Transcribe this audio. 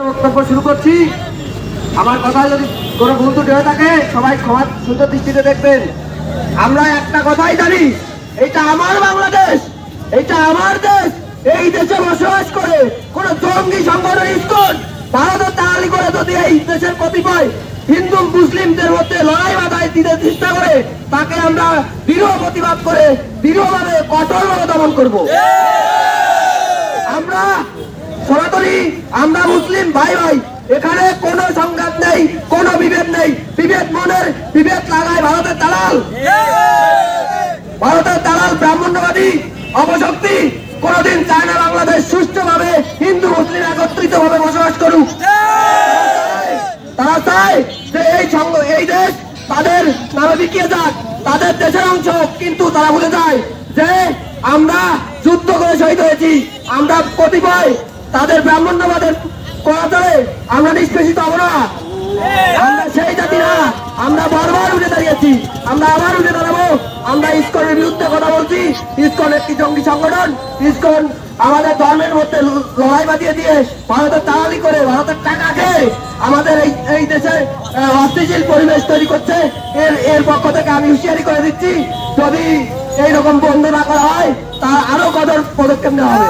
বক্তব্য শুরু করছি। আমার কথা যদি কোনো ভুল ত্রুটি হয়ে থাকে সবাই ক্ষমা সুন্দর দৃষ্টিতে দেখবেন। আমরা একটা কথাই জানি, এটা আমার বাংলাদেশ, এটা আমার দেশ। এই দেশে বসবাস করে কোন জঙ্গি সংগঠন ইসকন ভারতের দালালি করে যদি এই দেশের কতিপয় হিন্দু মুসলিমদের মধ্যে লড়াই বাধায় দিতে চেষ্টা করে, তাকে আমরা দৃঢ় প্রতিবাদ করে দৃঢ়ভাবে কঠোরভাবে দমন করব। আমরা সনাতনী, আমরা মুসলিম ভাই ভাই, এখানে কোনো সংঘাত নেই, কোনো বিভেদ নেই। বিভেদ লাগায় ভারতের দালাল, ব্রাহ্মণ্যবাদী অপশক্তি কোনদিন চায় না বাংলাদেশ সুষ্ঠুভাবে হিন্দু মুসলিম একত্রিত ভাবে বসবাস করুক। তারা চায় যে এই দেশ তাদের নামে বিকিয়ে যাক, তাদের দেশের অংশ। কিন্তু তারা ভুলে যায় যে আমরা যুদ্ধ করে শহীদ হয়েছি। আমরা কতিপয় তাদের ব্রাহ্মণ্যবাদের করাচারে আমরা নিষ্পেষিত হব না। আমরা সেই জাতি না। আমরা বারবার উঠে দাঁড়িয়েছি, আমরা আবার উঠে দাঁড়াবো। আমরা ইসকনের বিরুদ্ধে কথা বলছি। ইসকন একটি জঙ্গি সংগঠন। ইসকন আমাদের ধর্মের মধ্যে লড়াই বাঁধিয়ে দিয়ে ভারতের দালালি করে, ভারতের টাকা খেয়ে আমাদের এই দেশে অস্থিতিশীল পরিবেশ তৈরি করছে। এর পক্ষ থেকে আমি হুঁশিয়ারি করে দিচ্ছি, যদি এইরকম বন্ধ না করা হয় তার আরো কঠোর পদক্ষেপ নেওয়া হবে।